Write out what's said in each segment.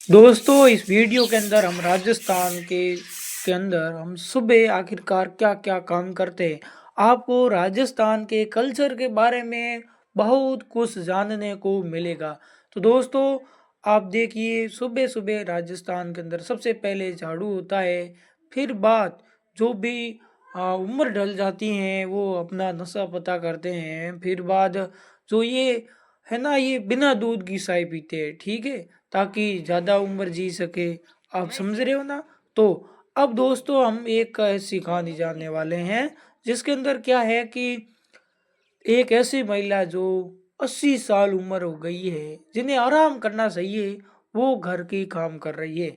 दोस्तों इस वीडियो के अंदर हम राजस्थान के अंदर हम सुबह आखिरकार क्या क्या काम करते हैं। आपको राजस्थान के कल्चर के बारे में बहुत कुछ जानने को मिलेगा। तो दोस्तों आप देखिए, सुबह सुबह राजस्थान के अंदर सबसे पहले झाड़ू होता है। फिर बाद जो भी उम्र ढल जाती हैं वो अपना नशा पता करते हैं। फिर बाद जो ये है ना, ये बिना दूध की चाय पीते हैं, ठीक है, ताकि ज़्यादा उम्र जी सके। आप समझ रहे हो ना? तो अब दोस्तों हम एक ऐसी कहानी जानने वाले हैं जिसके अंदर क्या है कि एक ऐसी महिला जो 80 साल उम्र हो गई है, जिन्हें आराम करना चाहिए, वो घर के काम कर रही है।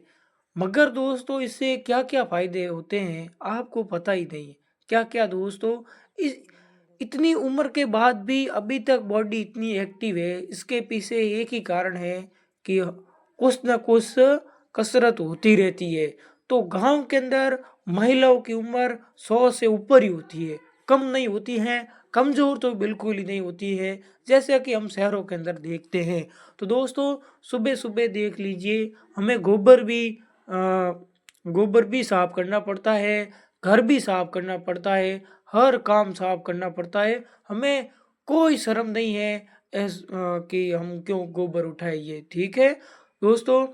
मगर दोस्तों इससे क्या क्या फायदे होते हैं आपको पता ही नहीं। क्या क्या दोस्तों, इस इतनी उम्र के बाद भी अभी तक बॉडी इतनी एक्टिव है, इसके पीछे एक ही कारण है कि कुछ न कुछ कसरत होती रहती है। तो गांव के अंदर महिलाओं की उम्र 100 से ऊपर ही होती है, कम नहीं होती है। कमजोर तो बिल्कुल ही नहीं होती है, जैसे कि हम शहरों के अंदर देखते हैं। तो दोस्तों सुबह सुबह देख लीजिए, हमें गोबर भी साफ करना पड़ता है, घर भी साफ करना पड़ता है, हर काम साफ करना पड़ता है। हमें कोई शर्म नहीं है कि हम क्यों गोबर उठाइए, ठीक है दोस्तों।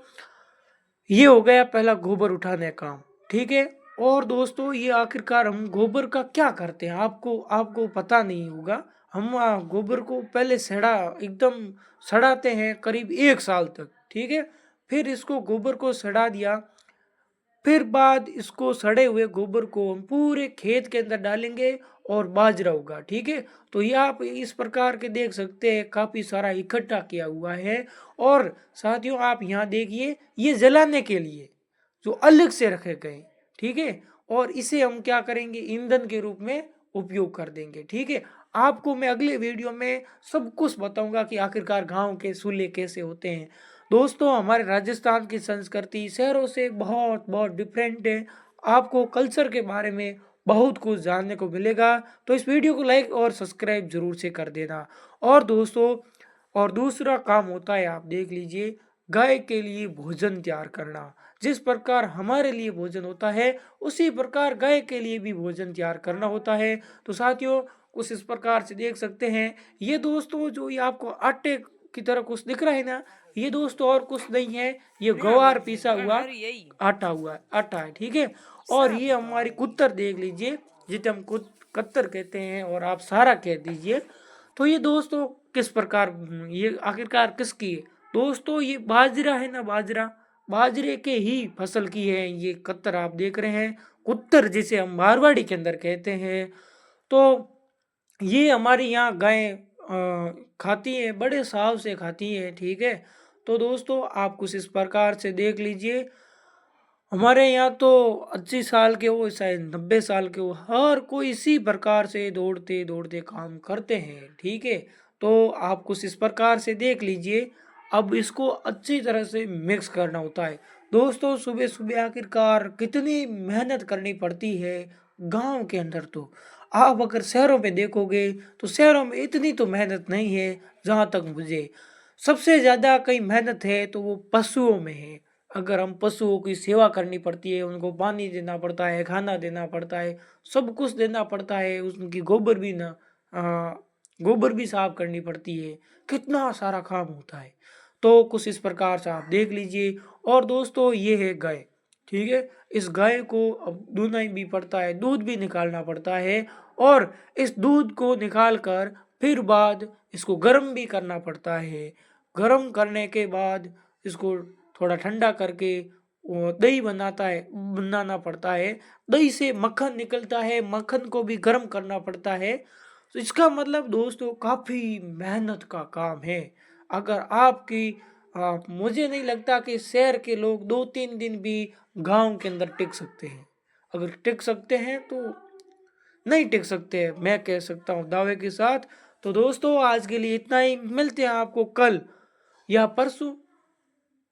ये हो गया पहला गोबर उठाने का काम, ठीक है। और दोस्तों ये आखिरकार हम गोबर का क्या करते हैं, आपको आपको पता नहीं होगा। हम गोबर को पहले एकदम सड़ाते हैं करीब 1 साल तक, ठीक है। फिर इसको गोबर को सड़ा दिया, फिर बाद इसको सड़े हुए गोबर को हम पूरे खेत के अंदर डालेंगे और बाजरा होगा, ठीक है। तो ये आप इस प्रकार के देख सकते हैं, काफी सारा इकट्ठा किया हुआ है। और साथियों आप यहाँ देखिए, ये जलाने के लिए जो अलग से रखे गए, ठीक है। और इसे हम क्या करेंगे, ईंधन के रूप में उपयोग कर देंगे, ठीक है। आपको मैं अगले वीडियो में सब कुछ बताऊंगा कि आखिरकार गांव के चूल्हे कैसे होते हैं। दोस्तों हमारे राजस्थान की संस्कृति शहरों से बहुत बहुत डिफरेंट है। आपको कल्चर के बारे में बहुत कुछ जानने को मिलेगा। तो इस वीडियो को लाइक और सब्सक्राइब जरूर से कर देना। और दोस्तों और दूसरा काम होता है, आप देख लीजिए, गाय के लिए भोजन तैयार करना। जिस प्रकार हमारे लिए भोजन होता है, उसी प्रकार गाय के लिए भी भोजन तैयार करना होता है। तो साथियों कुछ इस प्रकार से देख सकते हैं। ये दोस्तों जो ये आपको आटे की तरह कुछ दिख रहा है ना, ये दोस्तों और कुछ नहीं है, ये गवार पीसा हुआ आटा है, ठीक है। और ये हमारी कुत्तर देख लीजिए, जिसे हम कत्तर कहते हैं और आप सारा कह दीजिए। तो ये दोस्तों किस प्रकार, ये आखिरकार किसकी है? दोस्तों ये बाजरा है ना, बाजरे के ही फसल की है ये कत्तर आप देख रहे हैं, कुत्तर जिसे हम मारवाड़ी के अंदर कहते हैं। तो ये हमारी यहाँ गायें खाती है, बड़े साव से खाती है, ठीक है। तो दोस्तों आप कुछ इस प्रकार से देख लीजिए, हमारे यहाँ तो 80 साल के हो चाहे 90 साल के हो, हर कोई इसी प्रकार से दौड़ते दौड़ते काम करते हैं, ठीक है। तो आप कुछ इस प्रकार से देख लीजिए। अब इसको अच्छी तरह से मिक्स करना होता है। दोस्तों सुबह सुबह आखिरकार कितनी मेहनत करनी पड़ती है गांव के अंदर। तो आप अगर शहरों में देखोगे तो शहरों में इतनी तो मेहनत नहीं है। जहाँ तक मुझे सबसे ज़्यादा कहीं मेहनत है तो वो पशुओं में है। अगर हम पशुओं की सेवा करनी पड़ती है, उनको पानी देना पड़ता है, खाना देना पड़ता है, सब कुछ देना पड़ता है, उनकी गोबर भी साफ करनी पड़ती है, कितना सारा काम होता है। तो कुछ इस प्रकार से आप देख लीजिए। और दोस्तों ये है गाय, ठीक है। इस गाय को अब दूधना भी पड़ता है, दूध भी निकालना पड़ता है। और इस दूध को निकाल कर फिर बाद इसको गर्म भी करना पड़ता है। गर्म करने के बाद इसको थोड़ा ठंडा करके वो दही बनाना पड़ता है। दही से मक्खन निकलता है, मक्खन को भी गर्म करना पड़ता है। तो इसका मतलब दोस्तों काफ़ी मेहनत का काम है। अगर मुझे नहीं लगता कि शहर के लोग 2-3 दिन भी गांव के अंदर टिक सकते हैं। अगर टिक सकते हैं तो नहीं टिक सकते हैं, मैं कह सकता हूँ दावे के साथ। तो दोस्तों आज के लिए इतना ही, मिलते हैं आपको कल या परसों,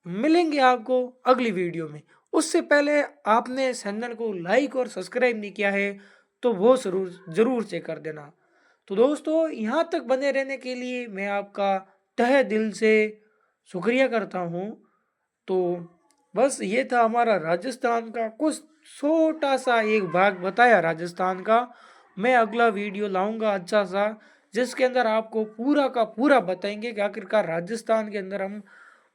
मिलेंगे आपको अगली वीडियो में। उससे पहले आपने चैनल को लाइक और सब्सक्राइब नहीं किया है तो वो जरूर जरूर से कर देना। तो दोस्तों यहाँ तक बने रहने के लिए मैं आपका तहे दिल से शुक्रिया करता हूँ। तो बस ये था हमारा राजस्थान का कुछ छोटा सा एक भाग बताया राजस्थान का। मैं अगला वीडियो लाऊंगा अच्छा सा, जिसके अंदर आपको पूरा का पूरा बताएंगे कि आखिरकार राजस्थान के अंदर हम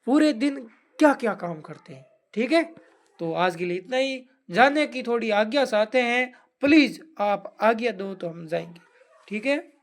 पूरे दिन क्या क्या काम करते हैं। ठीक है, तो आज के लिए इतना ही। जाने की थोड़ी आज्ञा चाहते हैं, प्लीज आप आज्ञा दो तो हम जाएंगे। ठीक है।